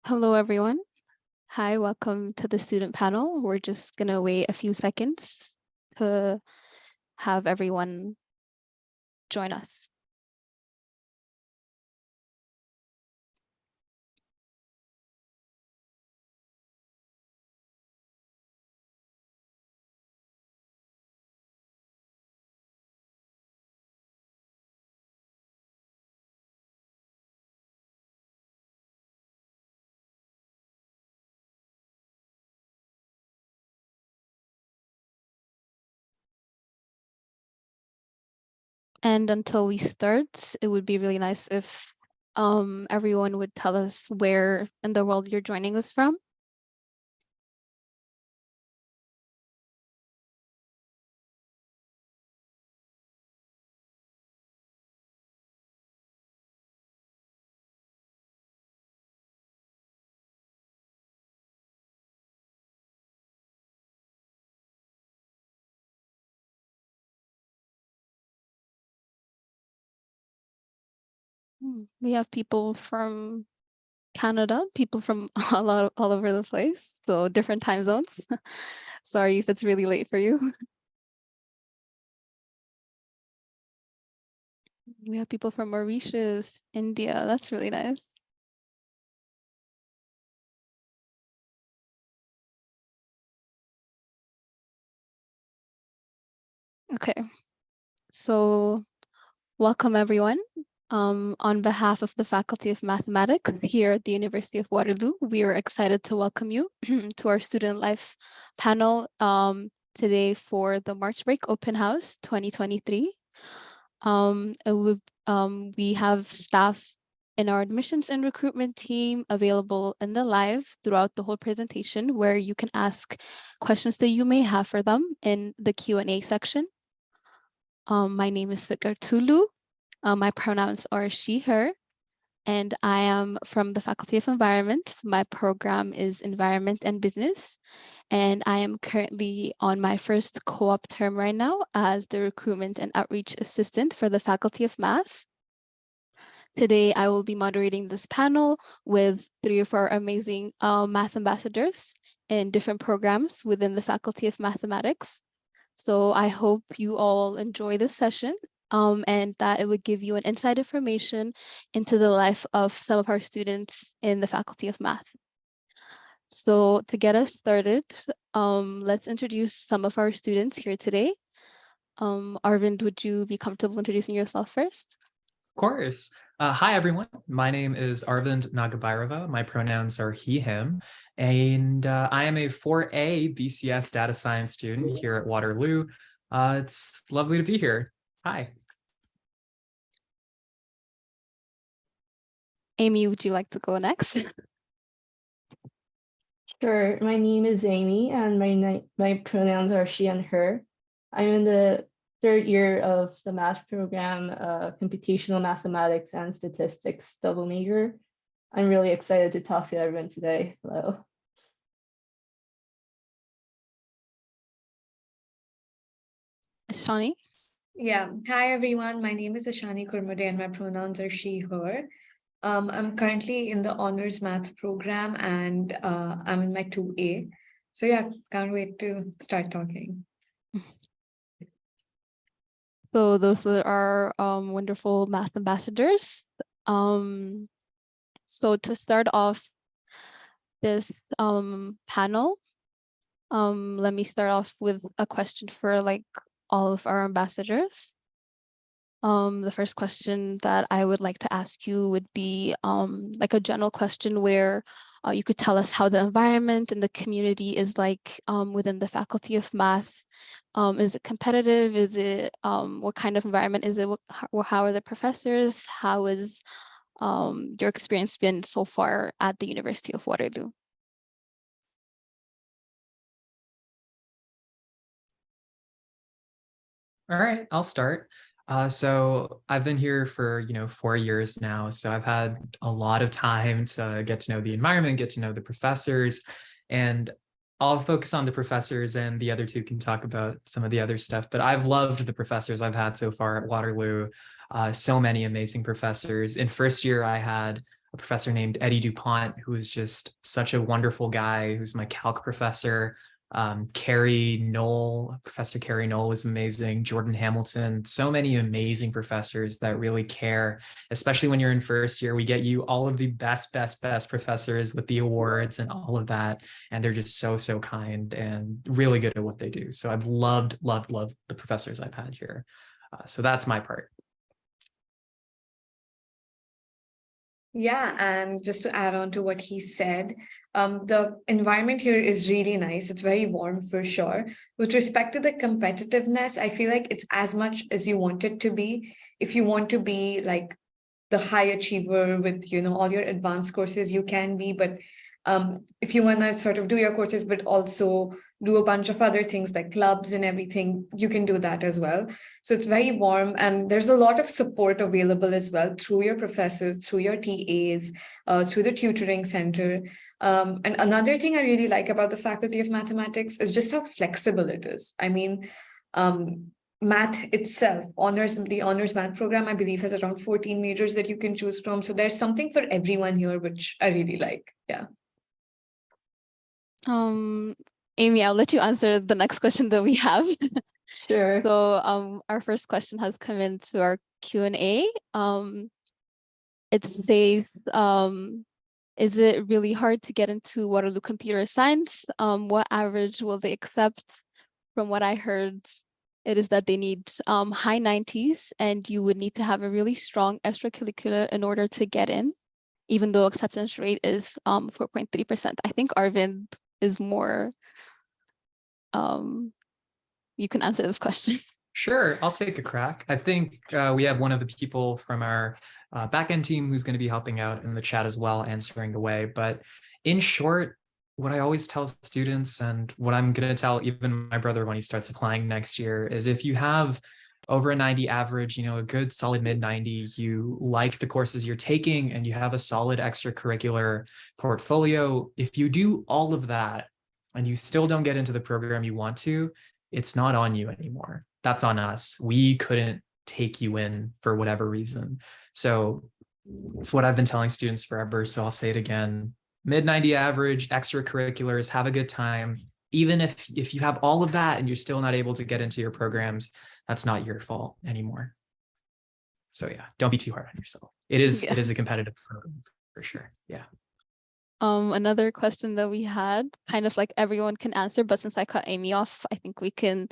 Hello, everyone. Hi, welcome to the student panel. We're just going to wait a few seconds to have everyone join us. And until we start, it would be really nice if everyone would tell us where in the world you're joining us from. We have people from Canada, people from all over the place, so different time zones. Sorry if it's really late for you. We have people from Mauritius, India. That's really nice. Okay, so welcome everyone. On behalf of the Faculty of Mathematics here at the University of Waterloo, we are excited to welcome you to our Student Life panel today for the March Break Open House 2023. We have staff in our admissions and recruitment team available in the live throughout the whole presentation, where you can ask questions that you may have for them in the Q&A section. My name is Fikar Tulu. My pronouns are she, her, and I am from the Faculty of Environment. My program is Environment and Business, and I am currently on my first co-op term right now as the Recruitment and Outreach Assistant for the Faculty of Math. Today, I will be moderating this panel with 3 of our amazing math ambassadors in different programs within the Faculty of Mathematics. So I hope you all enjoy this session and that it would give you an inside information into the life of some of our students in the Faculty of Math. So to get us started, let's introduce some of our students here today. Arvind, would you be comfortable introducing yourself first? Of course. Hi, everyone. My name is Arvind Nagabhairava. My pronouns are he, him, and I am a 4A BCS data science student here at Waterloo. It's lovely to be here. Hi. Amy, would you like to go next? Sure. My name is Amy, and my pronouns are she and her. I'm in the 3rd year of the math program, computational mathematics and statistics double major. I'm really excited to talk to everyone today. Hello. Shani? Yeah. Hi, everyone. My name is Ashani Kurmade and my pronouns are she, her. I'm currently in the honors math program and I'm in my 2A. So yeah, can't wait to start talking. So those are our wonderful math ambassadors. So to start off this panel, let me start off with a question for like all of our ambassadors. The first question that I would like to ask you would be like a general question where you could tell us how the environment and the community is like within the Faculty of Math. Is it competitive? Is it what kind of environment is it? How are the professors? How is your experience been so far at the University of Waterloo? All right, I'll start. So I've been here for 4 years now, so I've had a lot of time to get to know the environment, get to know the professors, and I'll focus on the professors and the other two can talk about some of the other stuff. But I've loved the professors I've had so far at Waterloo. So many amazing professors. In first year, I had a professor named Eddie DuPont, who is just such a wonderful guy, who's my calc professor. Professor Carrie Knoll was amazing. Jordan Hamilton, so many amazing professors that really care, especially when you're in first year. We get you all of the best professors with the awards and all of that. And they're just so kind and really good at what they do. So I've loved the professors I've had here. So that's my part. Yeah, and just to add on to what he said, the environment here is really nice. It's very warm for sure. With respect to the competitiveness, I feel like it's as much as you want it to be. If you want to be like the high achiever with, you know, all your advanced courses, you can be, but if you want to sort of do your courses, but also do a bunch of other things like clubs and everything, you can do that as well. So it's very warm, and there's a lot of support available as well through your professors, through your TAs, through the tutoring center. And another thing I really like about the Faculty of Mathematics is just how flexible it is. I mean, math itself, the honors math program, I believe, has around 14 majors that you can choose from. So there's something for everyone here, which I really like. Yeah. Amy, I'll let you answer the next question that we have. Sure. So our first question has come into our Q&A. It says, is it really hard to get into Waterloo Computer Science? What average will they accept? From what I heard, it is that they need high 90s, and you would need to have a really strong extracurricular in order to get in, even though acceptance rate is 4.3%. I think Arvind is more, you can answer this question. Sure, I'll take a crack. I think we have one of the people from our backend team who's going to be helping out in the chat as well, answering away. But in short, what I always tell students, and what I'm going to tell even my brother when he starts applying next year, is if you have over a 90 average, you know, a good solid mid 90, you like the courses you're taking, and you have a solid extracurricular portfolio. If you do all of that and you still don't get into the program you want to, it's not on you anymore. That's on us. We couldn't take you in for whatever reason. So it's what I've been telling students forever. So I'll say it again. Mid 90 average, extracurriculars, have a good time. Even if you have all of that and you're still not able to get into your programs, that's not your fault anymore. So yeah, don't be too hard on yourself. It is a competitive program for sure. Yeah. Another question that we had, kind of like everyone can answer, but since I cut Amy off, I think we can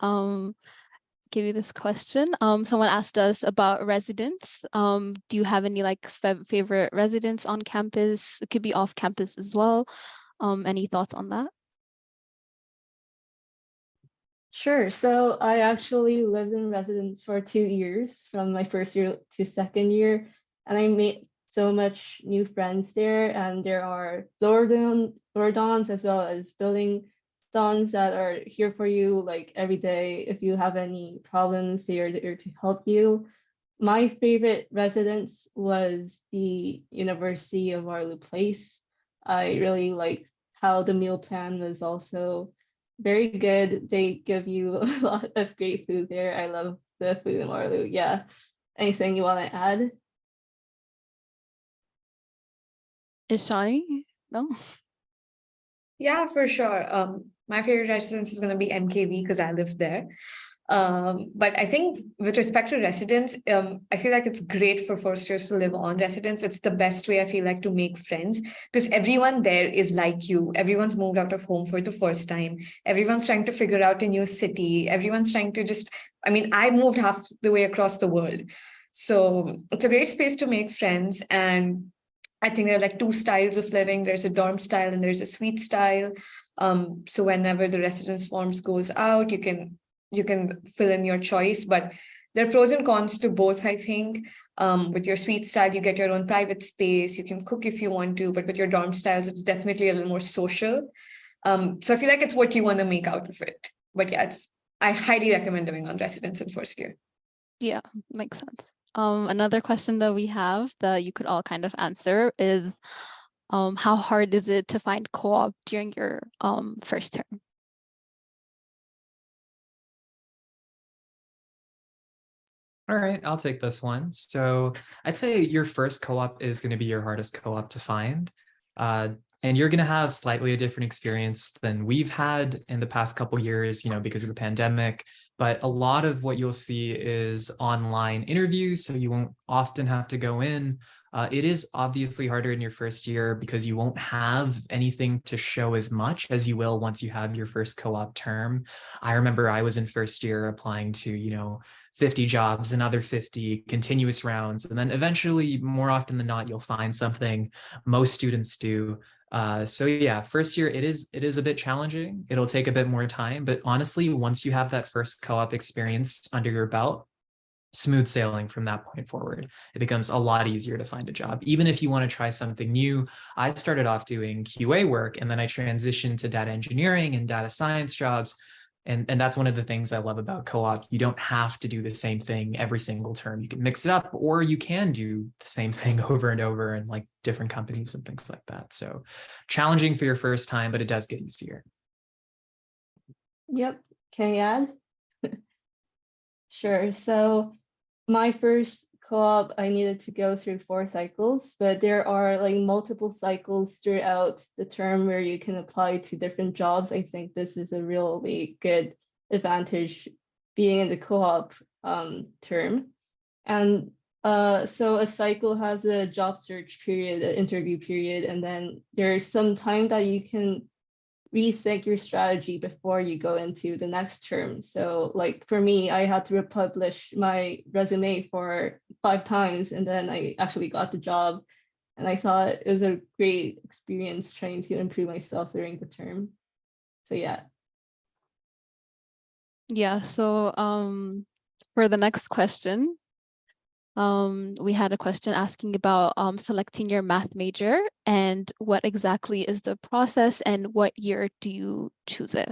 give you this question. Someone asked us about residents. Do you have any like favorite residents on campus? It could be off campus as well. Any thoughts on that? Sure. So I actually lived in residence for 2 years, from my first year to second year, and I made so much new friends there. And there are floor dons as well as building dons that are here for you like every day. If you have any problems, they are there to help you. My favorite residence was the University of Waterloo Place. I really liked how the meal plan was also very good. They give you a lot of great food there. I love the food in Waterloo. Yeah. Anything you want to add? Is Shawnee? No? Yeah, for sure. My favorite residence is going to be MKV because I live there. But I think with respect to residence, I feel like it's great for first years to live on residence. It's the best way I feel like to make friends, because everyone there is like you. Everyone's moved out of home for the first time. Everyone's trying to figure out a new city. Everyone's trying to I moved half the way across the world. So it's a great space to make friends. And I think there are like two styles of living. There's a dorm style and there's a suite style. So whenever the residence forms goes out, you can fill in your choice, but there are pros and cons to both, I think. With your suite style, you get your own private space, you can cook if you want to, but with your dorm styles, it's definitely a little more social. So I feel like it's what you want to make out of it. But yeah, I highly recommend living on residence in first year. Yeah, makes sense. Another question that we have that you could all kind of answer is, how hard is it to find co-op during your first term? All right, I'll take this one. So I'd say your first co-op is going to be your hardest co-op to find. And you're going to have slightly a different experience than we've had in the past couple years, because of the pandemic. But a lot of what you'll see is online interviews, so you won't often have to go in. It is obviously harder in your first year because you won't have anything to show as much as you will once you have your first co-op term. I remember I was in first year applying to, 50 jobs, another 50 continuous rounds. And then eventually, more often than not, you'll find something. Most students do. So yeah, first year, it is a bit challenging. It'll take a bit more time, but honestly, once you have that first co-op experience under your belt, smooth sailing from that point forward. It becomes a lot easier to find a job. Even if you want to try something new, I started off doing QA work and then I transitioned to data engineering and data science jobs. And that's one of the things I love about co-op. You don't have to do the same thing every single term. You can mix it up, or you can do the same thing over and over in like different companies and things like that. So challenging for your first time, but it does get easier. Yep. Can I add? Sure. So my first co-op, I needed to go through 4 cycles, but there are like multiple cycles throughout the term where you can apply to different jobs. I think this is a really good advantage being in the co-op term. And so a cycle has a job search period, an interview period, and then there's some time that you can rethink your strategy before you go into the next term. So like for me, I had to republish my resume for 5 times and then I actually got the job. And I thought it was a great experience trying to improve myself during the term. So yeah. Yeah, so for the next question, we had a question asking about selecting your math major and what exactly is the process and what year do you choose it?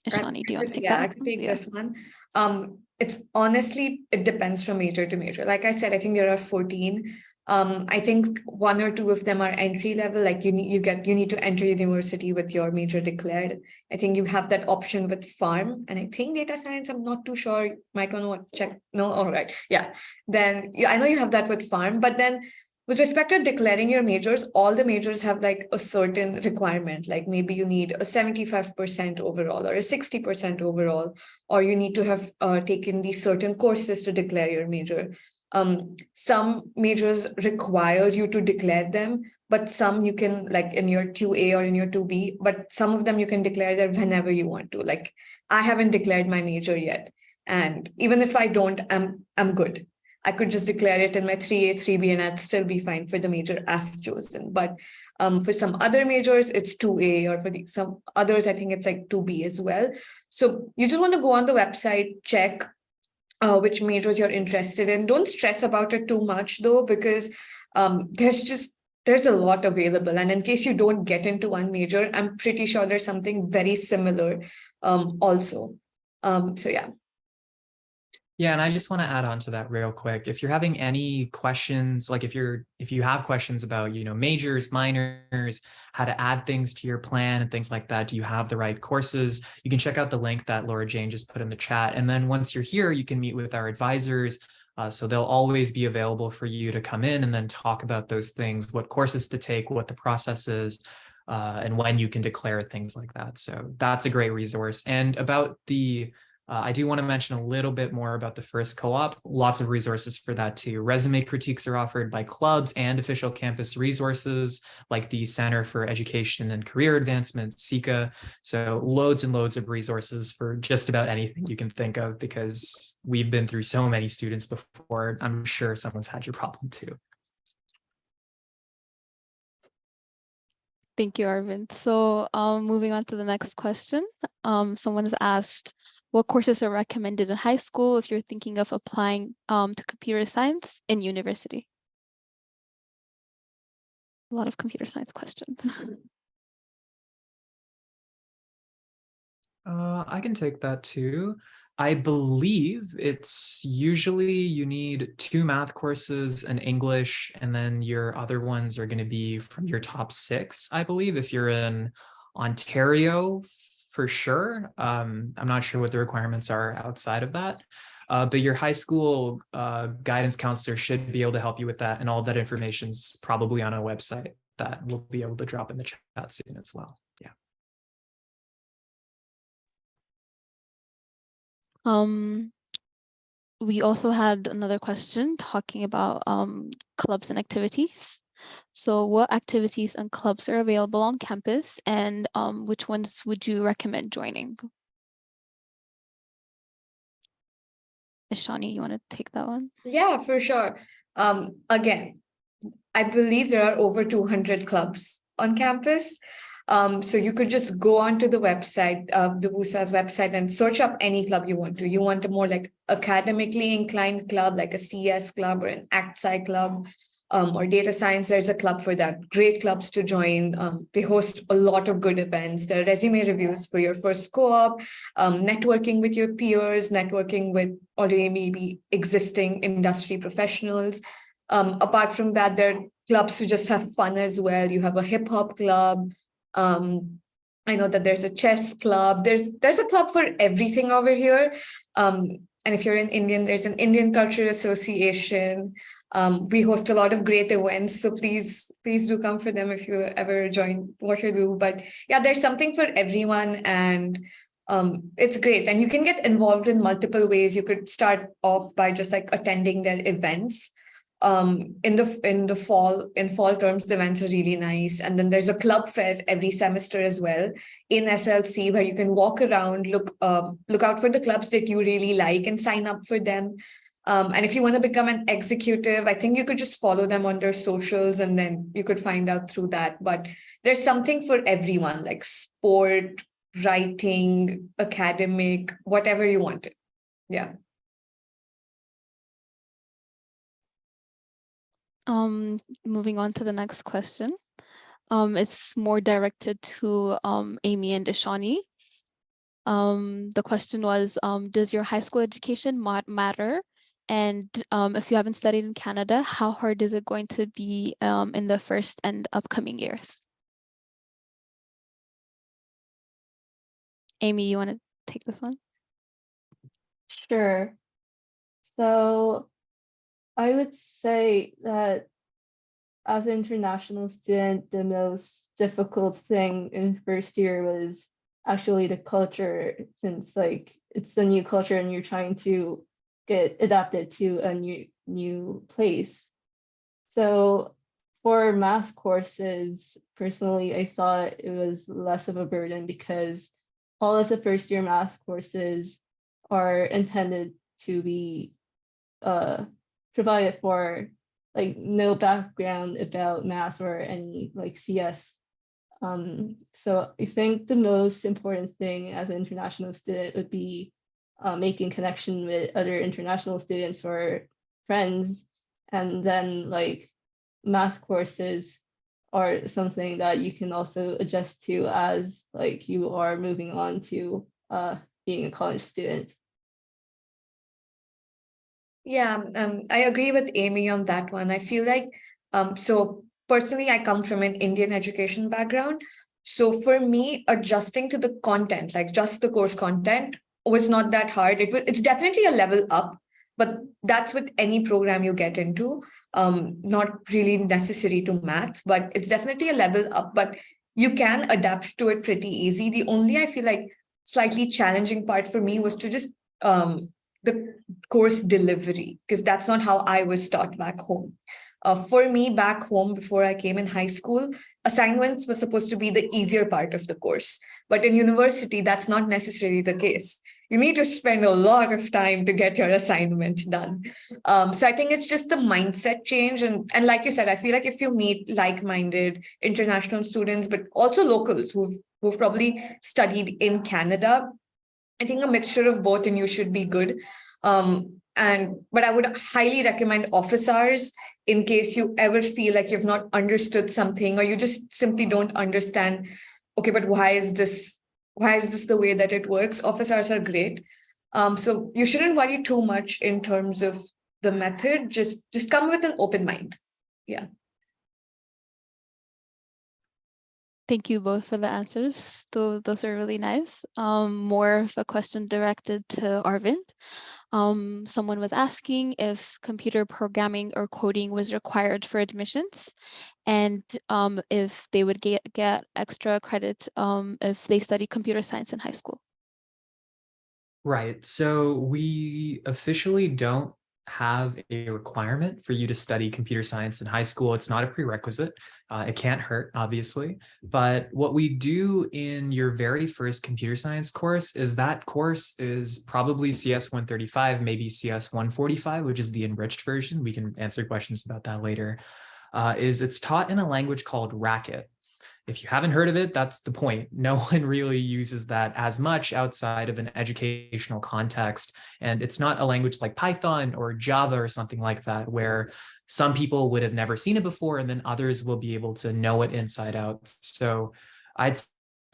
Ishani, do you want to take that? I can take this one. It's honestly, it depends from major to major. Like I said, I think there are 14. I think 1 or 2 of them are entry level, like you need to enter university with your major declared. I think you have that option with pharm, and I think data science, I'm not too sure, you might want to check. No, all right, yeah. Then I know you have that with pharm, but then with respect to declaring your majors, all the majors have like a certain requirement, like maybe you need a 75% overall or a 60% overall, or you need to have taken these certain courses to declare your major. Some majors require you to declare them, but some you can, like in your 2A or in your 2B, but some of them you can declare them whenever you want to. Like I haven't declared my major yet. And even if I don't, I'm good. I could just declare it in my 3A, 3B, and I'd still be fine for the major I've chosen. But for some other majors, it's 2A, or for some others, I think it's like 2B as well. So you just want to go on the website, check which majors you're interested in. Don't stress about it too much though, because there's a lot available. And in case you don't get into one major, I'm pretty sure there's something very similar also. So yeah. Yeah, and I just want to add on to that real quick. If you're having any questions, like if you have questions about, majors, minors, how to add things to your plan and things like that, do you have the right courses? You can check out the link that Laura Jane just put in the chat. And then once you're here, you can meet with our advisors. So they'll always be available for you to come in and then talk about those things, what courses to take, what the process is, and when you can declare things like that. So that's a great resource. And about I do want to mention a little bit more about the first co-op. Lots of resources for that too. Resume critiques are offered by clubs and official campus resources like the Center for Education and Career Advancement, CECA. So loads and loads of resources for just about anything you can think of, because we've been through so many students before. I'm sure someone's had your problem too. Thank you, Arvind. So moving on to the next question. Someone has asked, what courses are recommended in high school if you're thinking of applying to computer science in university? A lot of computer science questions. I can take that too. I believe it's usually you need 2 math courses, an English, and then your other ones are going to be from your top 6, I believe. If you're in Ontario, for sure. I'm not sure what the requirements are outside of that. But your high school guidance counselor should be able to help you with that. And all that information is probably on a website that we'll be able to drop in the chat soon as well. Yeah. We also had another question talking about clubs and activities. So what activities and clubs are available on campus, and which ones would you recommend joining? Ishani, you want to take that one? Yeah, for sure. Again, I believe there are over 200 clubs on campus. So you could just go onto the website, the WUSA's website, and search up any club you want to. You want a more like academically inclined club, like a CS club or an ActSci club, or data science. There's a club for that. Great clubs to join. They host a lot of good events. There are resume reviews for your first co-op, networking with your peers, networking with already maybe existing industry professionals. Apart from that, there are clubs to just have fun as well. You have a hip hop club. I know that there's a chess club. There's a club for everything over here. And if you're an Indian, there's an Indian Cultural Association. We host a lot of great events, so please do come for them if you ever join Waterloo. But yeah, there's something for everyone, and it's great. And you can get involved in multiple ways. You could start off by just like attending their events. In fall terms, the events are really nice. And then there's a club fair every semester as well in SLC, where you can walk around, look out for the clubs that you really like and sign up for them. And if you want to become an executive, I think you could just follow them on their socials, and then you could find out through that. But there's something for everyone, like sport, writing, academic, whatever you wanted. Yeah. Moving on to the next question. It's more directed to Amy and Ishani. The question was, does your high school education matter? And if you haven't studied in Canada, how hard is it going to be in the first and upcoming years? Amy, you want to take this one? Sure. So I would say that as an international student, the most difficult thing in first year was actually the culture, since like it's a new culture and you're trying to get adapted to a new place. So for math courses, personally, I thought it was less of a burden because all of the first year math courses are intended to be provided for like no background about math or any like CS. So I think the most important thing as an international student would be making connection with other international students or friends. And then like math courses are something that you can also adjust to as like you are moving on to being a college student. Yeah, I agree with Amy on that one. I feel like, so personally, I come from an Indian education background. So for me, adjusting to the content, like just the course content, was not that hard. It's definitely a level up, but that's with any program you get into. Not really necessary to math, but it's definitely a level up, but you can adapt to it pretty easy. The only, I feel like, slightly challenging part for me was to just the course delivery, because that's not how I was taught back home. For me, back home, before I came in high school, assignments were supposed to be the easier part of the course. But in university, that's not necessarily the case. You need to spend a lot of time to get your assignment done. So I think it's just the mindset change. And like you said, I feel like if you meet like-minded international students, but also locals who've probably studied in Canada, I think a mixture of both, and you should be good. But I would highly recommend office hours in case you ever feel like you've not understood something, or you just simply don't understand, okay, but why is this the way that it works? Office hours are great. So you shouldn't worry too much in terms of the method. Just come with an open mind. Yeah. Thank you both for the answers. Those are really nice. More of a question directed to Arvind. Someone was asking if computer programming or coding was required for admissions, and if they would get extra credits if they study computer science in high school. Right. So we officially don't have a requirement for you to study computer science in high school. It's not a prerequisite. It can't hurt, obviously. But what we do in your very first computer science course is that course is probably CS 135, maybe CS 145, which is the enriched version. We can answer questions about that later. It's taught in a language called Racket. If you haven't heard of it, that's the point. No one really uses that as much outside of an educational context. And it's not a language like Python or Java or something like that, where some people would have never seen it before, and then others will be able to know it inside out. So I'd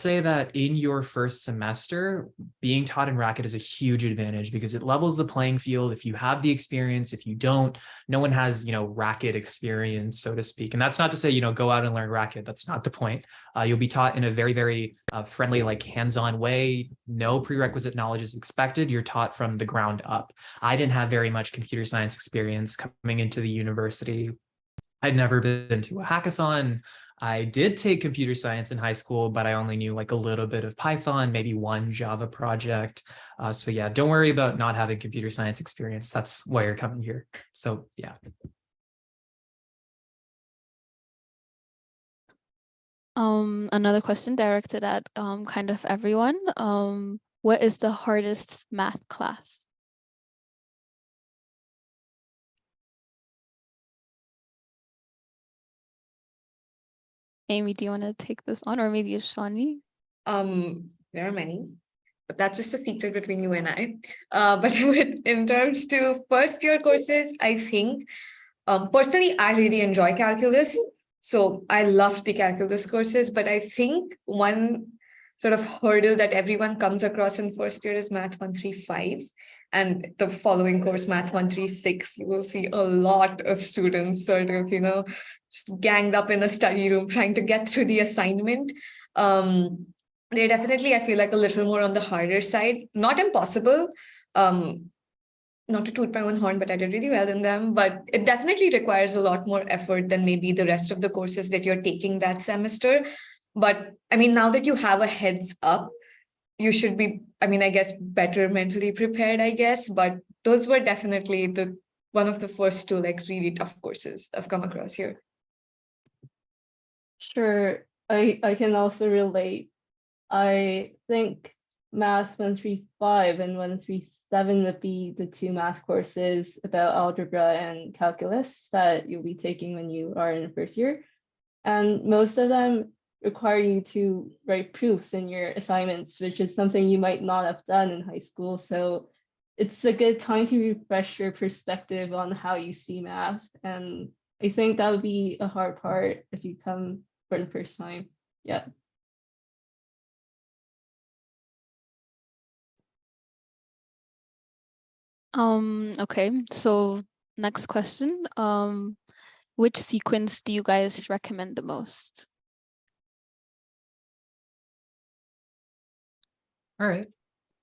say that in your first semester, being taught in Racket is a huge advantage because it levels the playing field. If you have the experience, if you don't, no one has, Racket experience, so to speak. And that's not to say, go out and learn Racket. That's not the point. You'll be taught in a very, very friendly, like hands-on way. No prerequisite knowledge is expected. You're taught from the ground up. I didn't have very much computer science experience coming into the university. I'd never been to a hackathon. I did take computer science in high school, but I only knew like a little bit of Python, maybe one Java project. So yeah, don't worry about not having computer science experience. That's why you're coming here. So yeah. Another question directed at kind of everyone. What is the hardest math class? Amy, do you want to take this on, or maybe Shawnee? There are many, but that's just a secret between you and I. But in terms to first year courses, I think personally, I really enjoy calculus. So I loved the calculus courses, but I think one sort of hurdle that everyone comes across in first year is Math 135. And the following course, Math 136, you will see a lot of students sort of, just ganged up in a study room trying to get through the assignment. They're definitely, I feel like, a little more on the harder side. Not impossible. Not to toot my own horn, but I did really well in them. But it definitely requires a lot more effort than maybe the rest of the courses that you're taking that semester. But I mean, now that you have a heads up, you should be, I guess, better mentally prepared, I guess. But those were definitely one of the first two like really tough courses I've come across here. Sure, I can also relate. I think Math 135 and 137 would be the two math courses about algebra and calculus that you'll be taking when you are in first year. And most of them require you to write proofs in your assignments, which is something you might not have done in high school. So it's a good time to refresh your perspective on how you see math. And I think that would be a hard part if you come for the first time. Yeah. Okay, so next question. Which sequence do you guys recommend the most? All right.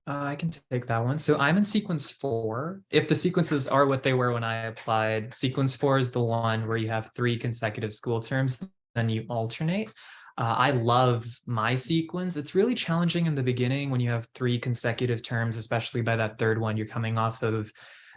I can take that one. So I'm in sequence 4. If the sequences are what they were when I applied, sequence 4 is the one where you have 3 consecutive school terms, then you alternate. I love my sequence. It's really challenging in the beginning when you have 3 consecutive terms, especially by that third one, you're coming off of,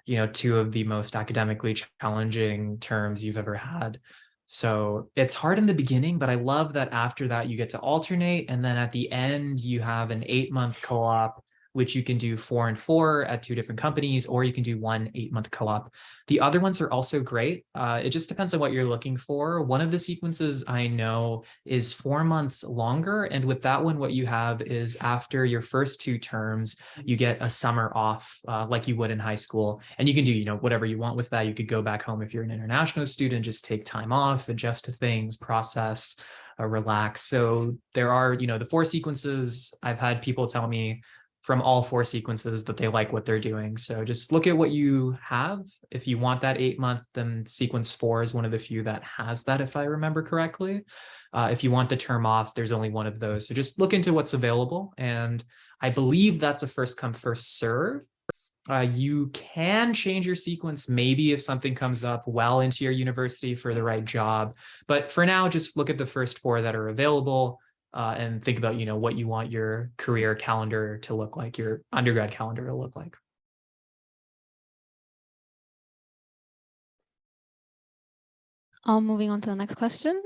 2 of the most academically challenging terms you've ever had. So it's hard in the beginning, but I love that after that you get to alternate. And then at the end, you have an 8-month co-op, which you can do 4 and 4 at 2 different companies, or you can do 1 8-month co-op. The other ones are also great. It just depends on what you're looking for. One of the sequences I know is 4 months longer. And with that one, what you have is after your first 2 terms, you get a summer off like you would in high school. And you can do, whatever you want with that. You could go back home if you're an international student, just take time off, adjust to things, process, relax. So there are, the 4 sequences. I've had people tell me from all 4 sequences that they like what they're doing. So just look at what you have. If you want that 8-month, then sequence 4 is one of the few that has that, if I remember correctly. If you want the term off, there's only one of those. So just look into what's available. And I believe that's a first come, first serve. You can change your sequence maybe if something comes up well into your university for the right job. But for now, just look at the first 4 that are available. And think about, what you want your career calendar to look like, your undergrad calendar to look like. Moving on to the next question.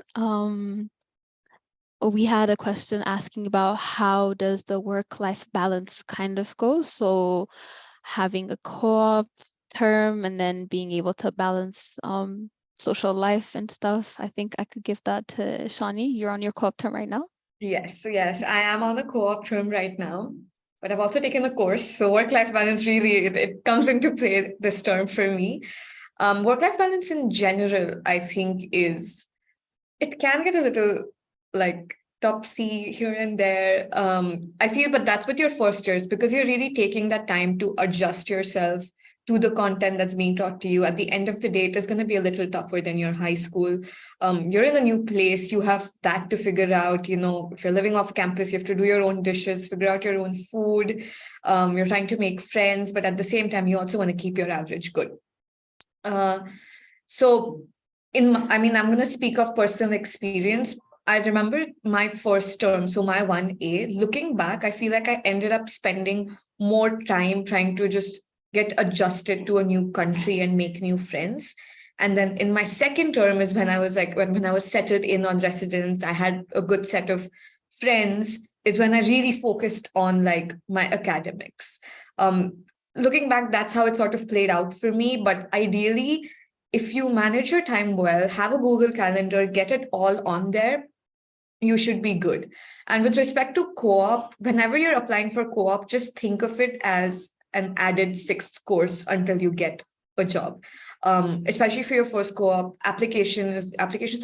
We had a question asking about how does the work-life balance kind of go? So having a co-op term and then being able to balance social life and stuff. I think I could give that to Shani. You're on your co-op term right now. Yes, I am on the co-op term right now, but I've also taken a course. So work-life balance really, it comes into play this term for me. Work-life balance in general, I think it can get a little like topsy here and there. I feel, but that's with your first years because you're really taking that time to adjust yourself to the content that's being taught to you. At the end of the day, it is going to be a little tougher than your high school. You're in a new place. You have that to figure out. If you're living off campus, you have to do your own dishes, figure out your own food. You're trying to make friends, but at the same time, you also want to keep your average good. So I'm going to speak of personal experience. I remember my first term, so my 1A, looking back, I feel like I ended up spending more time trying to just get adjusted to a new country and make new friends. And then in my second term is when I was when I was settled in on residence, I had a good set of friends, is when I really focused on my academics. Looking back, that's how it sort of played out for me. But ideally, if you manage your time well, have a Google Calendar, get it all on there, you should be good. And with respect to co-op, whenever you're applying for co-op, just think of it as an added 6th course until you get a job. Especially for your first co-op, applications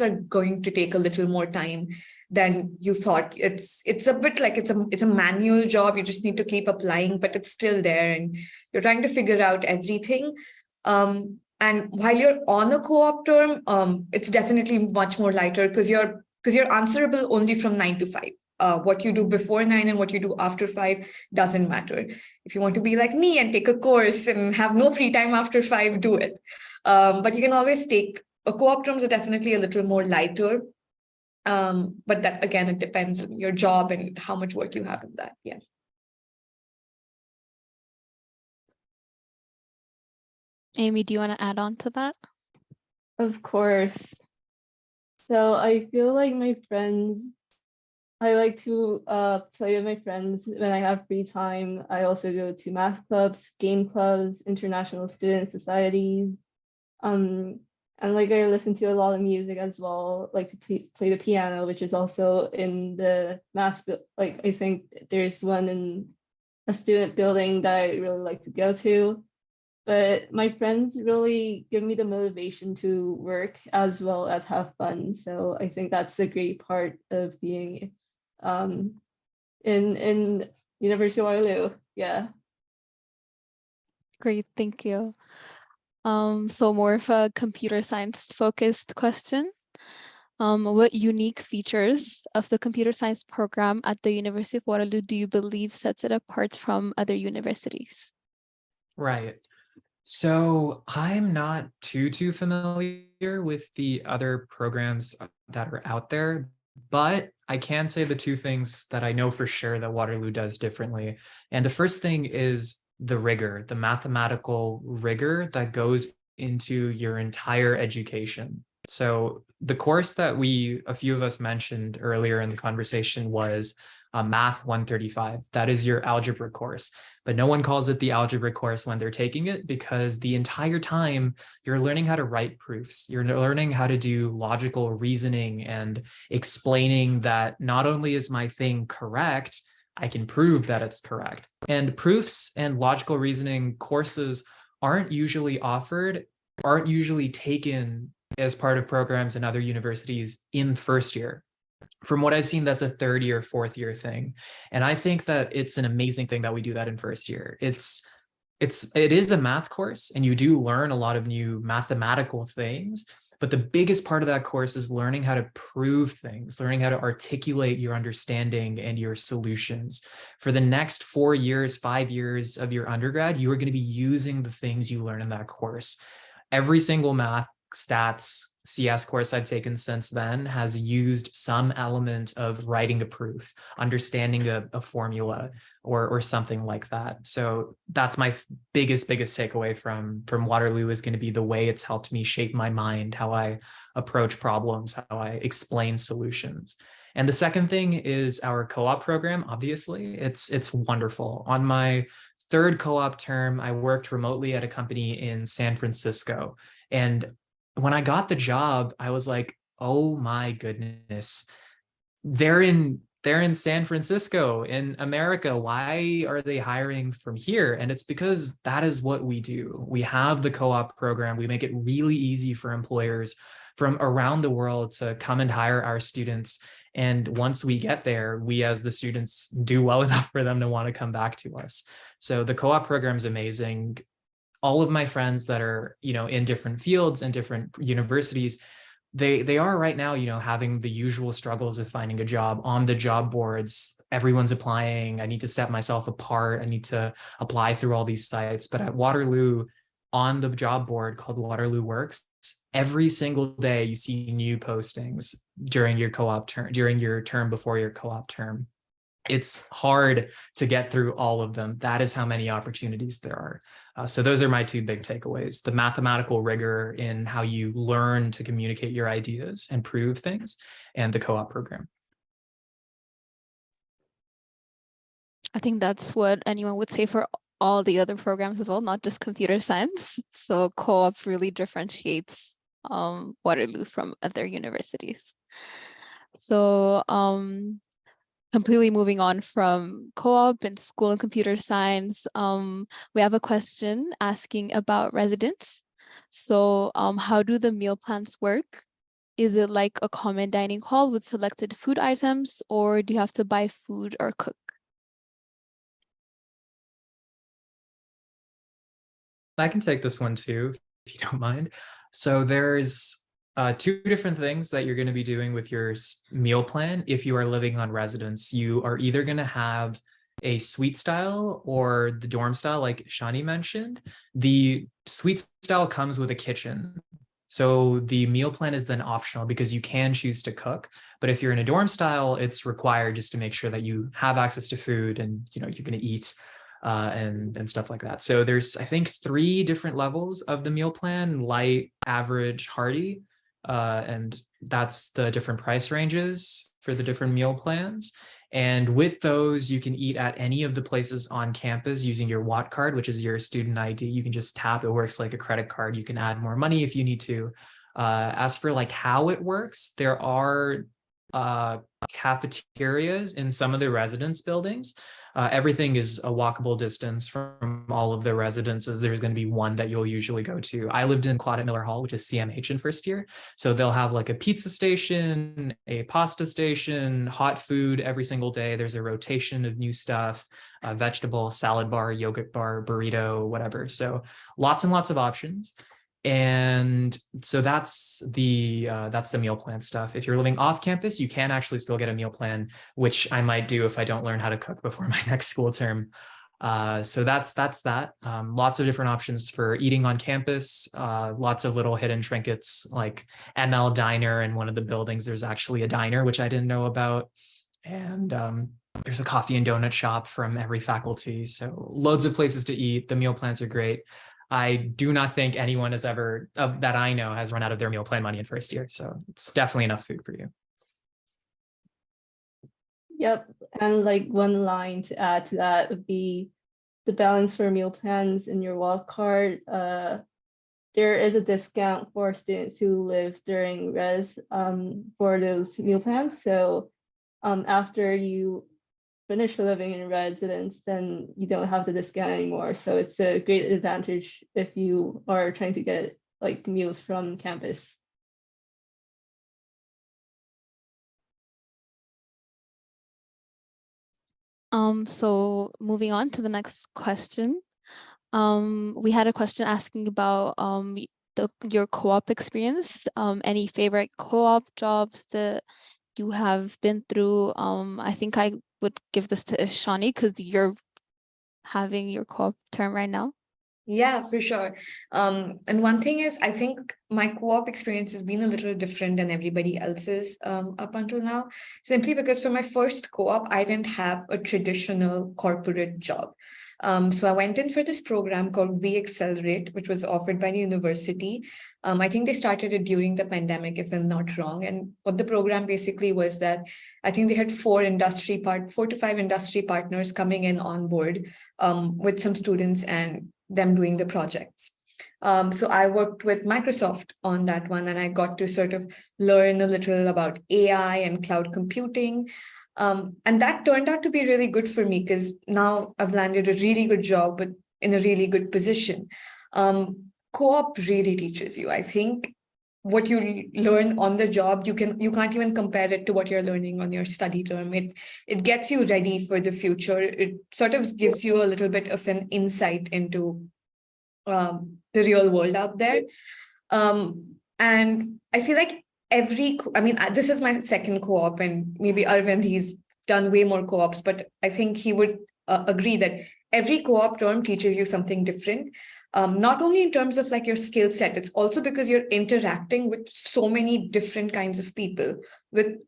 are going to take a little more time than you thought. It's a bit like it's a manual job. You just need to keep applying, but it's still there and you're trying to figure out everything. And while you're on a co-op term, it's definitely much more lighter because you're answerable only from 9 to 5. What you do before 9 and what you do after 5 doesn't matter. If you want to be like me and take a course and have no free time after 5, do it. But you can always take a co-op terms are definitely a little more lighter. But that again, it depends on your job and how much work you have in that. Yeah. Amy, do you want to add on to that? Of course. So I feel like I like to play with my friends when I have free time. I also go to math clubs, game clubs, international student societies. And I listen to a lot of music as well, like to play the piano, which is also in the math. I think there's one in a student building that I really like to go to. But my friends really give me the motivation to work as well as have fun. So I think that's a great part of being in University of Waterloo. Yeah. Great, thank you. So more of a computer science focused question. What unique features of the computer science program at the University of Waterloo do you believe sets it apart from other universities? Right. So I'm not too familiar with the other programs that are out there, but I can say the 2 things that I know for sure that Waterloo does differently. And the first thing is the rigor, the mathematical rigor that goes into your entire education. So the course that a few of us mentioned earlier in the conversation was Math 135. That is your algebra course, but no one calls it the algebra course when they're taking it because the entire time you're learning how to write proofs. You're learning how to do logical reasoning and explaining that not only is my thing correct, I can prove that it's correct. And proofs and logical reasoning courses aren't usually taken as part of programs in other universities in first year. From what I've seen, that's a third year, fourth year thing. And I think that it's an amazing thing that we do that in first year. It is a math course, and you do learn a lot of new mathematical things. But the biggest part of that course is learning how to prove things, learning how to articulate your understanding and your solutions. For the next 4 years, 5 years of your undergrad, you are going to be using the things you learn in that course. Every single math, stats, CS course I've taken since then has used some element of writing a proof, understanding a formula, or something like that. So that's my biggest takeaway from Waterloo, is going to be the way it's helped me shape my mind, how I approach problems, how I explain solutions. And the second thing is our co-op program. Obviously, it's wonderful. On my third co-op term, I worked remotely at a company in San Francisco. And when I got the job, I was like, oh my goodness, they're in San Francisco in America. Why are they hiring from here? And it's because that is what we do. We have the co-op program. We make it really easy for employers from around the world to come and hire our students. And once we get there, we as the students do well enough for them to want to come back to us. So the co-op program is amazing. All of my friends that are, in different fields and different universities, they are right now, having the usual struggles of finding a job on the job boards. Everyone's applying. I need to set myself apart. I need to apply through all these sites. But at Waterloo, on the job board called Waterloo Works, every single day you see new postings during your co-op term, during your term before your co-op term. It's hard to get through all of them. That is how many opportunities there are. So those are my two big takeaways: the mathematical rigor in how you learn to communicate your ideas and prove things, and the co-op program. I think that's what anyone would say for all the other programs as well, not just computer science. So co-op really differentiates Waterloo from other universities. So completely moving on from co-op and school and computer science, we have a question asking about residence. So how do the meal plans work? Is it like a common dining hall with selected food items, or do you have to buy food or cook? I can take this one too, if you don't mind. So there's two different things that you're going to be doing with your meal plan. If you are living on residence, you are either going to have a suite style or the dorm style, like Shani mentioned. The suite style comes with a kitchen. So the meal plan is then optional because you can choose to cook. But if you're in a dorm style, it's required just to make sure that you have access to food and you're going to eat and stuff like that. So there's, I think, 3 different levels of the meal plan: light, average, hearty. And that's the different price ranges for the different meal plans. And with those, you can eat at any of the places on campus using your Watt card, which is your student ID. You can just tap. It works like a credit card. You can add more money if you need to. As for like how it works, there are cafeterias in some of the residence buildings. Everything is a walkable distance from all of the residences. There's going to be one that you'll usually go to. I lived in Claudette Miller Hall, which is CMH in first year. So they'll have like a pizza station, a pasta station, hot food every single day. There's a rotation of new stuff, vegetable, salad bar, yogurt bar, burrito, whatever. So lots and lots of options. And so that's the meal plan stuff. If you're living off campus, you can actually still get a meal plan, which I might do if I don't learn how to cook before my next school term. So that's that. Lots of different options for eating on campus. Lots of little hidden trinkets like ML Diner in one of the buildings. There's actually a diner, which I didn't know about. And there's a coffee and donut shop from every faculty. So loads of places to eat. The meal plans are great. I do not think anyone has ever, that I know, has run out of their meal plan money in first year. So it's definitely enough food for you. Yep. And like one line to add to that would be the balance for meal plans in your Watt card. There is a discount for students who live during res for those meal plans. So after you finish living in residence, then you don't have the discount anymore. So it's a great advantage if you are trying to get like meals from campus. So moving on to the next question. We had a question asking about your co-op experience. Any favorite co-op jobs that you have been through? I think I would give this to Ishani because you're having your co-op term right now. Yeah, for sure. And one thing is, I think my co-op experience has been a little different than everybody else's up until now, simply because for my first co-op, I didn't have a traditional corporate job. So I went in for this program called We Accelerate, which was offered by the university. I think they started it during the pandemic, if I'm not wrong. And what the program basically was that I think they had 4 to 5 industry partners coming in on board with some students and them doing the projects. So I worked with Microsoft on that one, and I got to sort of learn a little about AI and cloud computing. And that turned out to be really good for me because now I've landed a really good job, but in a really good position. Co-op really teaches you. I think what you learn on the job, you can't even compare it to what you're learning on your study term. It gets you ready for the future. It sort of gives you a little bit of an insight into the real world out there. And I feel like this is my second co-op, and maybe Arvind, he's done way more co-ops, but I think he would agree that every co-op term teaches you something different. Not only in terms of like your skill set, it's also because you're interacting with so many different kinds of people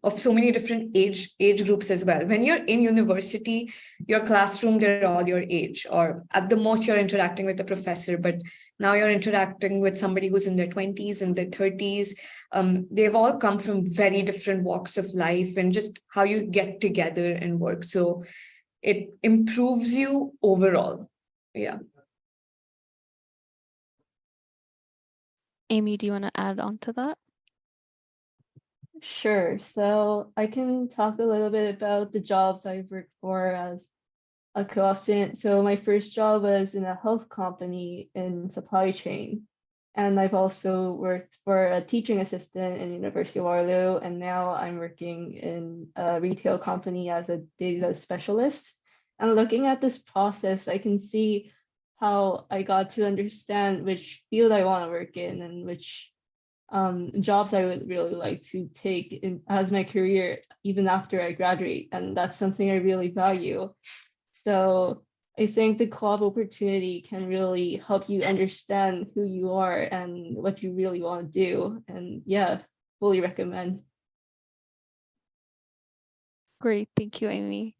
of so many different age groups as well. When you're in university, your classroom, they're all your age, or at the most you're interacting with a professor, but now you're interacting with somebody who's in their 20s and their 30s. They've all come from very different walks of life and just how you get together and work. So it improves you overall. Yeah. Amy, do you want to add on to that? Sure. So I can talk a little bit about the jobs I've worked for as a co-op student. So my first job was in a health company in supply chain. And I've also worked for a teaching assistant in University of Waterloo. And now I'm working in a retail company as a data specialist. And looking at this process, I can see how I got to understand which field I want to work in and which jobs I would really like to take as my career even after I graduate. And that's something I really value. So I think the co-op opportunity can really help you understand who you are and what you really want to do. And yeah, fully recommend. Great, thank you, Amy.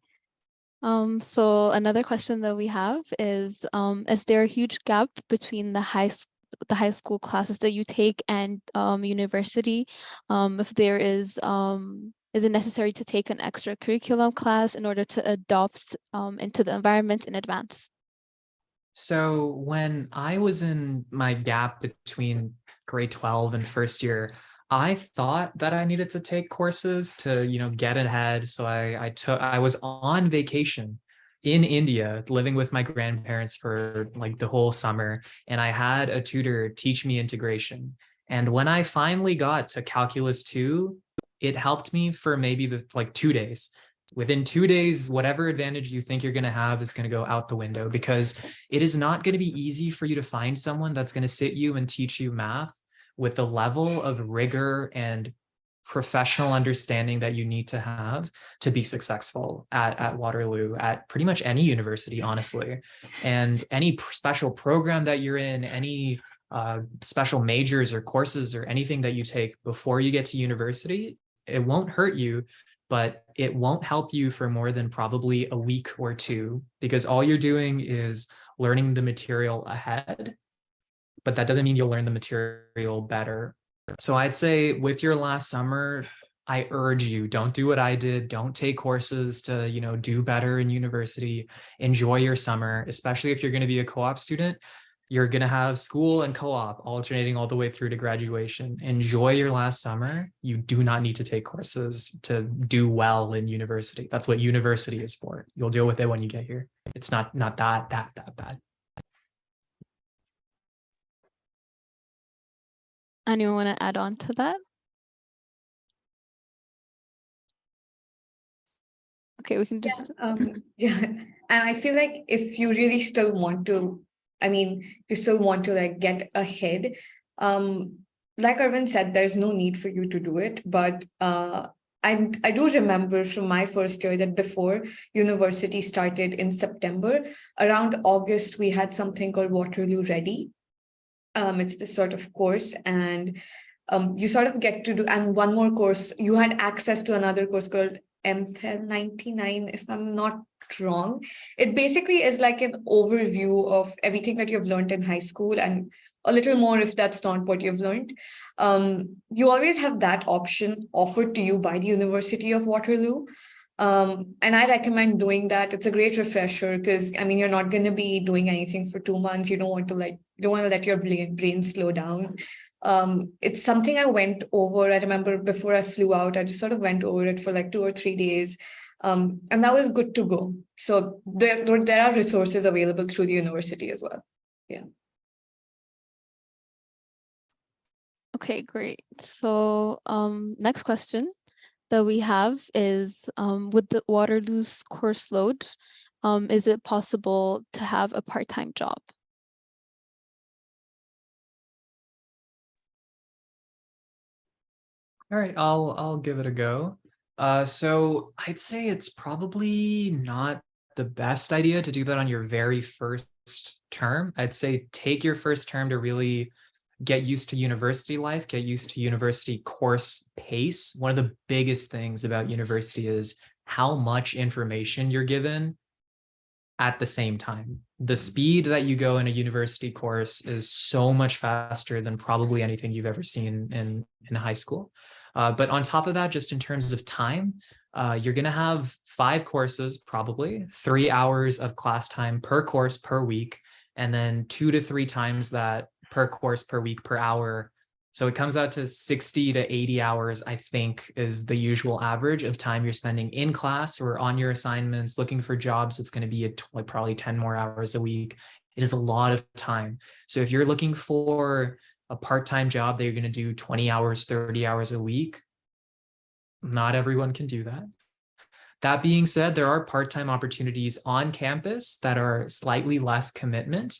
So another question that we have is there a huge gap between the high school classes that you take and university? If there is it necessary to take an extra curriculum class in order to adopt into the environment in advance? So when I was in my gap between grade 12 and first year, I thought that I needed to take courses to, get ahead. So I was on vacation in India, living with my grandparents for like the whole summer. And I had a tutor teach me integration. And when I finally got to Calculus 2, it helped me for maybe 2 days. Within 2 days, whatever advantage you think you're going to have is going to go out the window, because it is not going to be easy for you to find someone that's going to sit you and teach you math with the level of rigor and professional understanding that you need to have to be successful at Waterloo, at pretty much any university, honestly. And any special program that you're in, any special majors or courses or anything that you take before you get to university, it won't hurt you, but it won't help you for more than probably a week or 2, because all you're doing is learning the material ahead, but that doesn't mean you'll learn the material better. So I'd say with your last summer, I urge you, don't do what I did. Don't take courses to, do better in university. Enjoy your summer, especially if you're going to be a co-op student. You're going to have school and co-op alternating all the way through to graduation. Enjoy your last summer. You do not need to take courses to do well in university. That's what university is for. You'll deal with it when you get here. It's not that bad. Anyone want to add on to that? Okay, we can just. Yeah, and I feel like if you really still want to, I mean, you still want to like get ahead, like Arvind said, there's no need for you to do it. But I do remember from my first year that before university started in September, around August, we had something called Waterloo Ready. It's this sort of course, and you sort of get to do, and one more course, you had access to another course called MPhil 99, if I'm not wrong. It basically is like an overview of everything that you've learned in high school and a little more if that's not what you've learned. You always have that option offered to you by the University of Waterloo. And I recommend doing that. It's a great refresher because I mean, you're not going to be doing anything for 2 months. You don't want to let your brain slow down. It's something I went over. I remember before I flew out, I just sort of went over it for like 2 or 3 days. And that was good to go. So there are resources available through the university as well. Yeah. Okay, great. So next question that we have is with the Waterloo's course load, is it possible to have a part-time job? All right, I'll give it a go. So I'd say it's probably not the best idea to do that on your very first term. I'd say take your first term to really get used to university life, get used to university course pace. One of the biggest things about university is how much information you're given at the same time. The speed that you go in a university course is so much faster than probably anything you've ever seen in high school. But on top of that, just in terms of time, you're going to have 5 courses, probably 3 hours of class time per course per week, and then 2 to 3 times that per course per week per hour. So it comes out to 60 to 80 hours, I think, is the usual average of time you're spending in class or on your assignments, looking for jobs. It's going to be probably 10 more hours a week. It is a lot of time. So if you're looking for a part-time job that you're going to do 20 hours, 30 hours a week, not everyone can do that. That being said, there are part-time opportunities on campus that are slightly less commitment.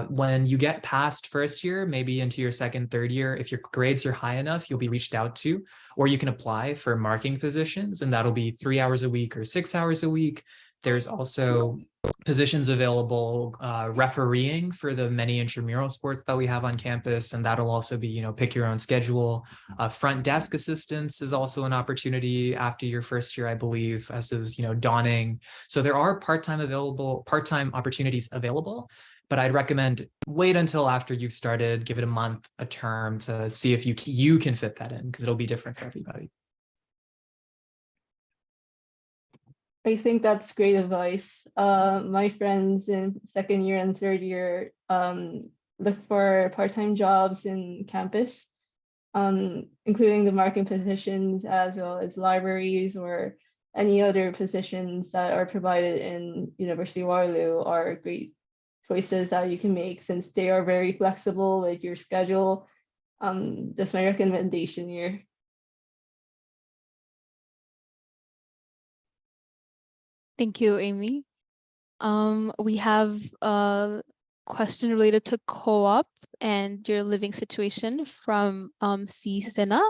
When you get past first year, maybe into your second, third year, if your grades are high enough, you'll be reached out to, or you can apply for marking positions, and that'll be 3 hours a week or 6 hours a week. There's also positions available refereeing for the many intramural sports that we have on campus, and that'll also be, pick your own schedule. Front desk assistance is also an opportunity after your first year, I believe, as is, dawning. So there are part-time opportunities available, but I'd recommend wait until after you've started, give it a month, a term to see if you can fit that in, because it'll be different for everybody. I think that's great advice. My friends in second year and third year look for part-time jobs in campus, including the marking positions as well as libraries or any other positions that are provided in University of Waterloo are great choices that you can make since they are very flexible with your schedule. That's my recommendation here. Thank you, Amy. We have a question related to co-op and your living situation from C. Sina.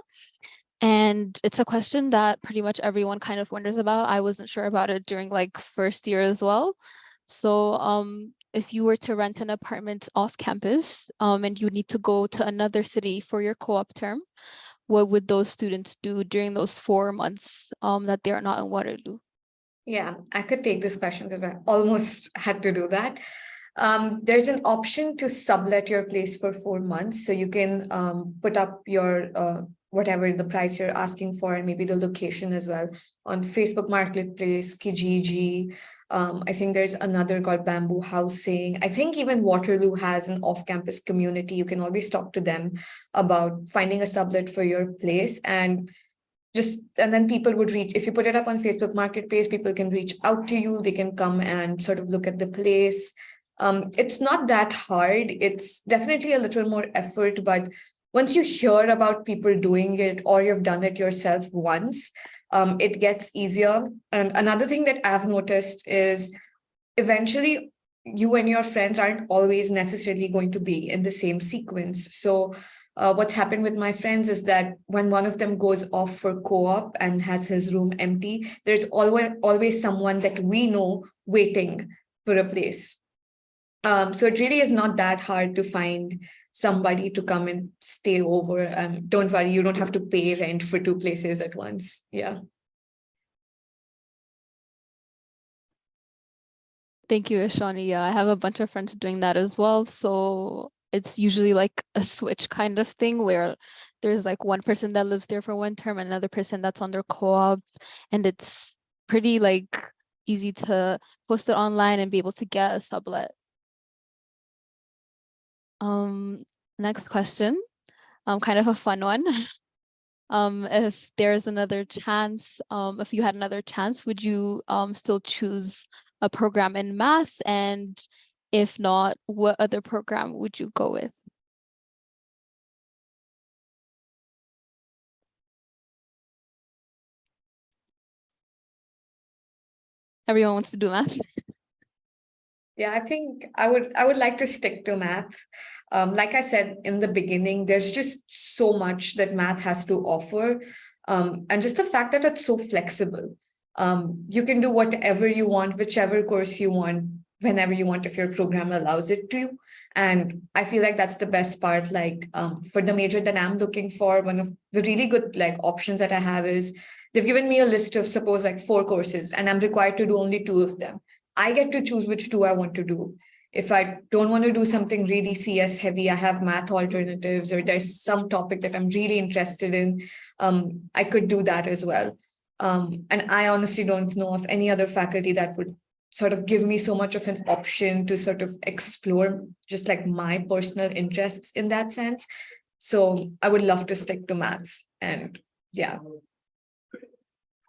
And it's a question that pretty much everyone kind of wonders about. I wasn't sure about it during like first year as well. So if you were to rent an apartment off campus and you need to go to another city for your co-op term, what would those students do during those 4 months that they are not in Waterloo? Yeah, I could take this question because I almost had to do that. There's an option to sublet your place for 4 months. So you can put up your whatever the price you're asking for and maybe the location as well on Facebook Marketplace, Kijiji. I think there's another called Bamboo Housing. I think even Waterloo has an off-campus community. You can always talk to them about finding a sublet for your place, and then people would reach, if you put it up on Facebook Marketplace, people can reach out to you. They can come and sort of look at the place. It's not that hard. It's definitely a little more effort, but once you hear about people doing it or you've done it yourself once, it gets easier. And another thing that I've noticed is eventually you and your friends aren't always necessarily going to be in the same sequence. So what's happened with my friends is that when one of them goes off for co-op and has his room empty, there's always someone that we know waiting for a place. So it really is not that hard to find somebody to come and stay over. Don't worry, you don't have to pay rent for 2 places at once. Yeah. Thank you, Ishani. Yeah, I have a bunch of friends doing that as well. So it's usually like a switch kind of thing where there's like one person that lives there for one term, and another person that's on their co-op, and it's pretty like easy to post it online and be able to get a sublet. Next question, kind of a fun one. If there's another chance, if you had another chance, would you still choose a program in math? And if not, what other program would you go with? Everyone wants to do math. Yeah, I think I would like to stick to math. Like I said in the beginning, there's just so much that math has to offer. And just the fact that it's so flexible. You can do whatever you want, whichever course you want, whenever you want, if your program allows it to. And I feel like that's the best part. Like for the major that I'm looking for, one of the really good like options that I have is they've given me a list of suppose like 4 courses, and I'm required to do only 2 of them. I get to choose which 2 I want to do. If I don't want to do something really CS heavy, I have math alternatives, or there's some topic that I'm really interested in, I could do that as well. And I honestly don't know of any other faculty that would sort of give me so much of an option to sort of explore just like my personal interests in that sense. So I would love to stick to maths, and yeah.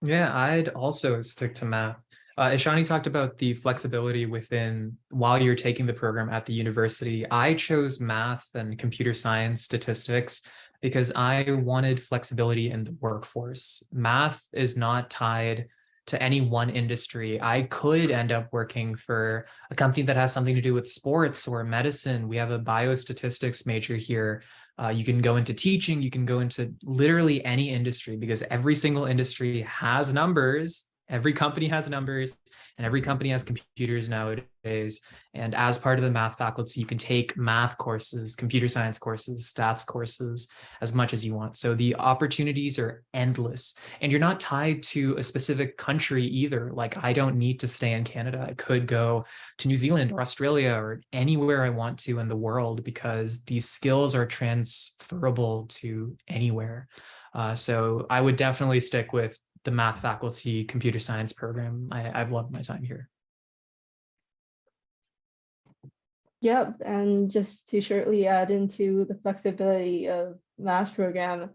Yeah, I'd also stick to math. Ishani talked about the flexibility within while you're taking the program at the university. I chose math and computer science statistics because I wanted flexibility in the workforce. Math is not tied to any one industry. I could end up working for a company that has something to do with sports or medicine. We have a biostatistics major here. You can go into teaching, you can go into literally any industry because every single industry has numbers. Every company has numbers, and every company has computers nowadays. And as part of the math faculty, you can take math courses, computer science courses, stats courses, as much as you want. So the opportunities are endless. And you're not tied to a specific country either. Like I don't need to stay in Canada. I could go to New Zealand or Australia or anywhere I want to in the world because these skills are transferable to anywhere. So I would definitely stick with the math faculty computer science program. I've loved my time here. Yep, and just to shortly add into the flexibility of math program,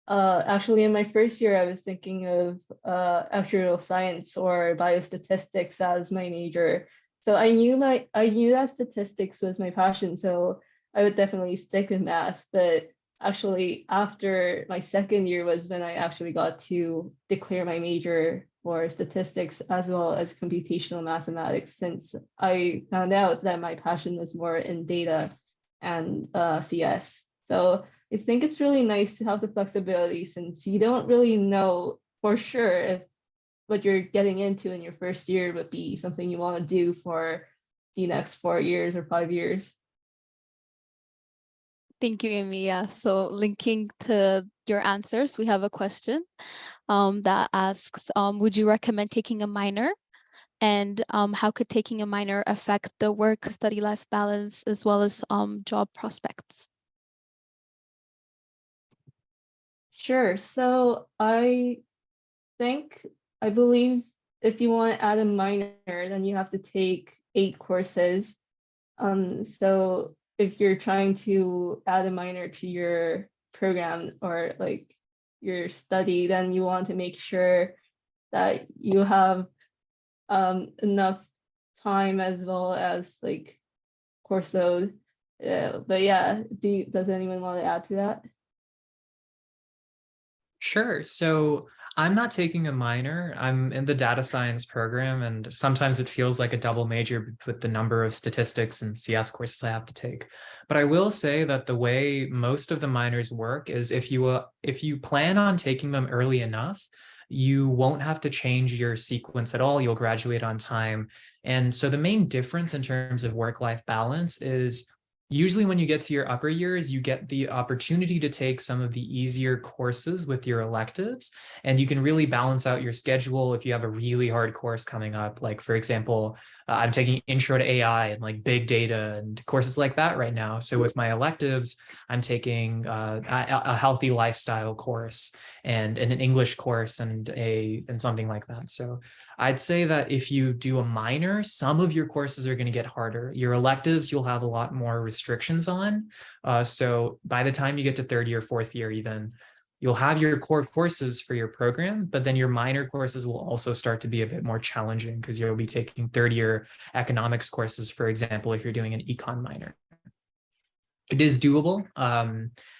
actually in my first year, I was thinking of actuarial science or biostatistics as my major. So I knew that statistics was my passion, so I would definitely stick with math. But actually, after my second year was when I actually got to declare my major for statistics as well as computational mathematics, since I found out that my passion was more in data and CS. So I think it's really nice to have the flexibility since you don't really know for sure if what you're getting into in your first year would be something you want to do for the next 4 years or 5 years. Thank you, Amy. Yeah, so linking to your answers, we have a question that asks, would you recommend taking a minor? And how could taking a minor affect the work-study life balance as well as job prospects? Sure. So I believe if you want to add a minor, then you have to take 8 courses. So if you're trying to add a minor to your program or like your study, then you want to make sure that you have enough time as well as like course load. But yeah, does anyone want to add to that? Sure. So I'm not taking a minor. I'm in the data science program, and sometimes it feels like a double major with the number of statistics and CS courses I have to take. But I will say that the way most of the minors work is if you plan on taking them early enough, you won't have to change your sequence at all. You'll graduate on time. And so the main difference in terms of work-life balance is usually when you get to your upper years, you get the opportunity to take some of the easier courses with your electives, and you can really balance out your schedule if you have a really hard course coming up. Like, for example, I'm taking Intro to AI and like big data and courses like that right now. So with my electives, I'm taking a healthy lifestyle course and an English course and something like that. So I'd say that if you do a minor, some of your courses are going to get harder. Your electives, you'll have a lot more restrictions on. So by the time you get to third year, fourth year even, you'll have your core courses for your program, but then your minor courses will also start to be a bit more challenging because you'll be taking third year economics courses, for example, if you're doing an econ minor. It is doable.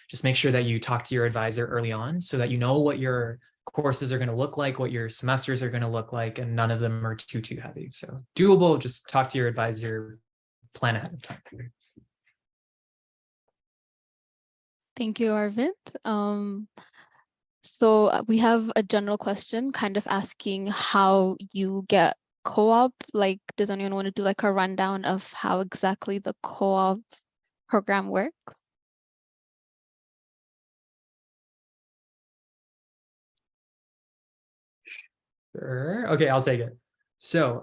Just make sure that you talk to your advisor early on so that you know what your courses are going to look like, what your semesters are going to look like, and none of them are too heavy. So doable, just talk to your advisor, plan ahead of time. Thank you, Arvind. So we have a general question kind of asking how you get co-op. Like, does anyone want to do like a rundown of how exactly the co-op program works? Sure. Okay, I'll take it. So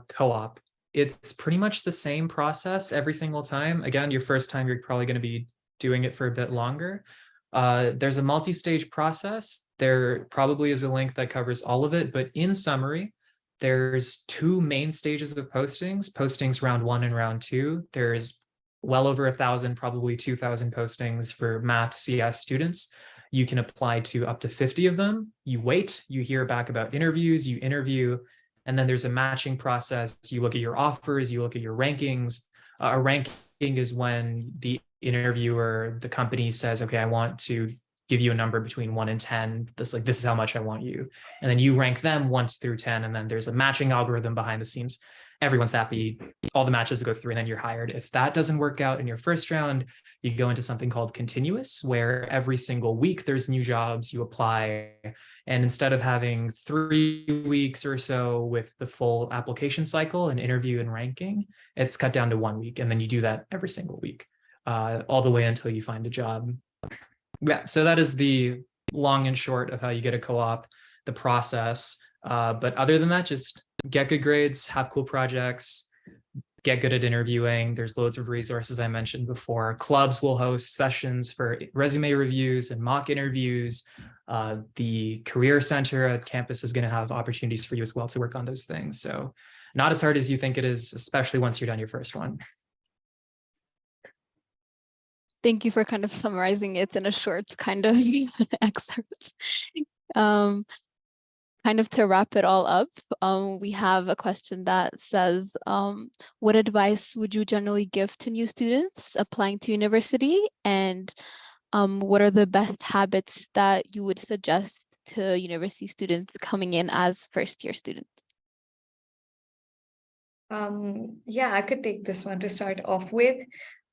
co-op, it's pretty much the same process every single time. Again, your first time, you're probably going to be doing it for a bit longer. There's a multi-stage process. There probably is a link that covers all of it, but in summary, there's two main stages of postings round 1 and round 2. There's well over 1,000, probably 2,000 postings for math CS students. You can apply to up to 50 of them. You wait, you hear back about interviews, you interview, and then there's a matching process. You look at your offers, you look at your rankings. A ranking is when the interviewer, the company says, okay, I want to give you a number between 1 and 10. This is how much I want you. And then you rank them 1 through 10. And then there's a matching algorithm behind the scenes. Everyone's happy, all the matches go through, and then you're hired. If that doesn't work out in your first round, you go into something called continuous, where every single week there's new jobs, you apply. And instead of having 3 weeks or so with the full application cycle and interview and ranking, it's cut down to 1 week. And then you do that every single week, all the way until you find a job. Yeah, so that is the long and short of how you get a co-op, the process. But other than that, just get good grades, have cool projects, get good at interviewing. There's loads of resources I mentioned before. Clubs will host sessions for resume reviews and mock interviews. The Career Center at campus is going to have opportunities for you as well to work on those things. So not as hard as you think it is, especially once you're done your first one. Thank you for kind of summarizing it in a short kind of excerpt. Kind of to wrap it all up, we have a question that says, what advice would you generally give to new students applying to university? And what are the best habits that you would suggest to university students coming in as first-year students? Yeah, I could take this one to start off with.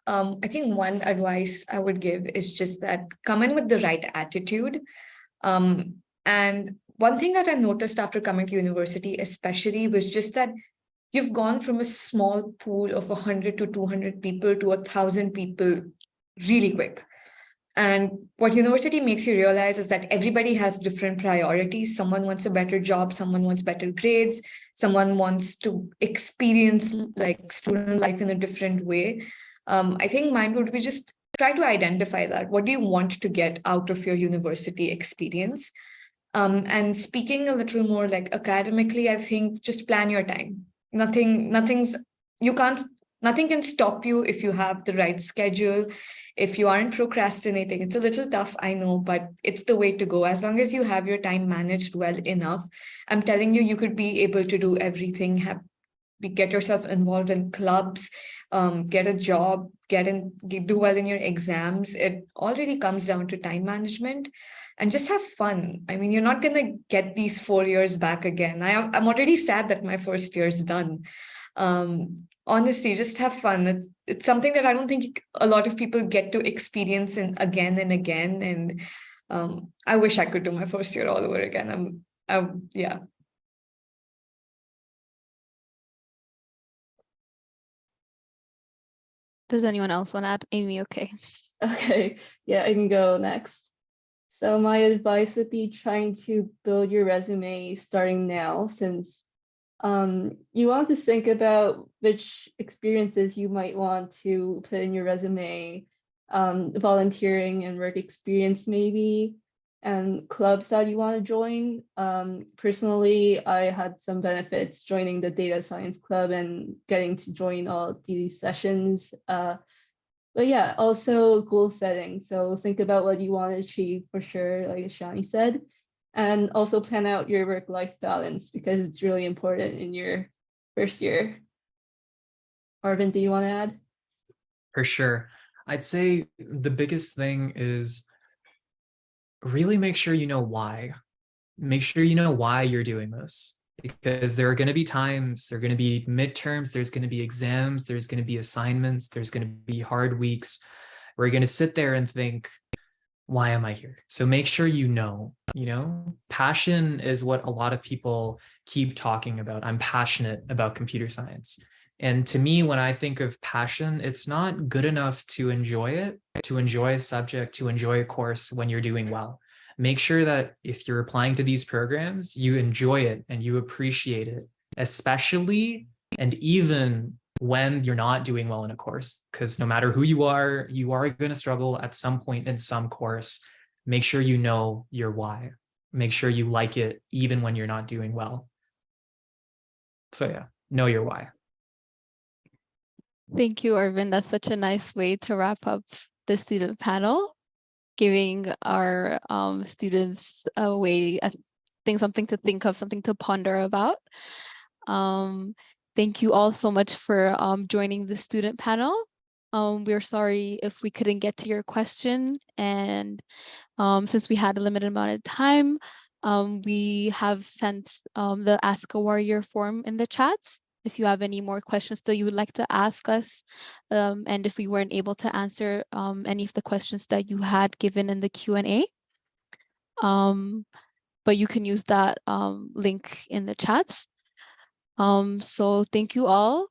I think one advice I would give is just that come in with the right attitude. And one thing that I noticed after coming to university, especially, was just that you've gone from a small pool of 100 to 200 people to 1,000 people really quick. And what university makes you realize is that everybody has different priorities. Someone wants a better job, someone wants better grades, someone wants to experience like student life in a different way. I think mine would be just try to identify that. What do you want to get out of your university experience? And speaking a little more like academically, I think just plan your time. Nothing can stop you if you have the right schedule, if you aren't procrastinating. It's a little tough, I know, but it's the way to go. As long as you have your time managed well enough, I'm telling you, you could be able to do everything, get yourself involved in clubs, get a job, do well in your exams. It already comes down to time management and just have fun. I mean, you're not gonna get these 4 years back again. I'm already sad that my first year is done. Honestly, just have fun. It's something that I don't think a lot of people get to experience again and again. And I wish I could do my first year all over again. Yeah. Does anyone else want to add? Amy, okay. Okay, yeah, I can go next. So my advice would be trying to build your resume starting now, since you want to think about which experiences you might want to put in your resume, volunteering and work experience maybe, and clubs that you want to join. Personally, I had some benefits joining the data science club and getting to join all these sessions. But yeah, also goal setting. So think about what you want to achieve for sure, like Shani said, and also plan out your work-life balance because it's really important in your first year. Arvind, do you want to add? For sure. I'd say the biggest thing is really make sure you know why. Make sure you know why you're doing this, because there are going to be times, there are going to be midterms, there's going to be exams, there's going to be assignments, there's going to be hard weeks where you're going to sit there and think, why am I here? So make sure you know, passion is what a lot of people keep talking about. I'm passionate about computer science. And to me, when I think of passion, it's not good enough to enjoy it, to enjoy a subject, to enjoy a course when you're doing well. Make sure that if you're applying to these programs, you enjoy it and you appreciate it, especially and even when you're not doing well in a course, because no matter who you are going to struggle at some point in some course. Make sure you know your why. Make sure you like it even when you're not doing well. So yeah, know your why. Thank you, Arvind. That's such a nice way to wrap up the student panel, giving our students a way, something to think of, something to ponder about. Thank you all so much for joining the student panel. We're sorry if we couldn't get to your question, and since we had a limited amount of time, we have sent the Ask a Warrior form in the chats. If you have any more questions that you would like to ask us, and if we weren't able to answer any of the questions that you had given in the Q&A, but you can use that link in the chats. So thank you all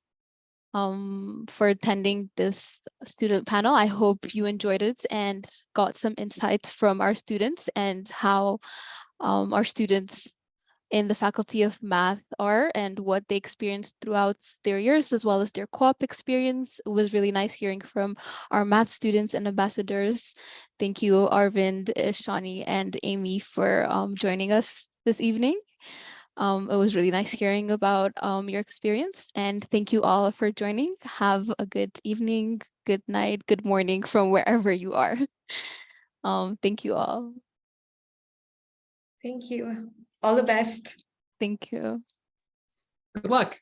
for attending this student panel. I hope you enjoyed it and got some insights from our students and how our students in the Faculty of Math are and what they experienced throughout their years, as well as their co-op experience. It was really nice hearing from our math students and ambassadors. Thank you, Arvind, Shani, and Amy for joining us this evening. It was really nice hearing about your experience, and thank you all for joining. Have a good evening, good night, good morning from wherever you are. Thank you all. Thank you. All the best. Thank you. Good luck.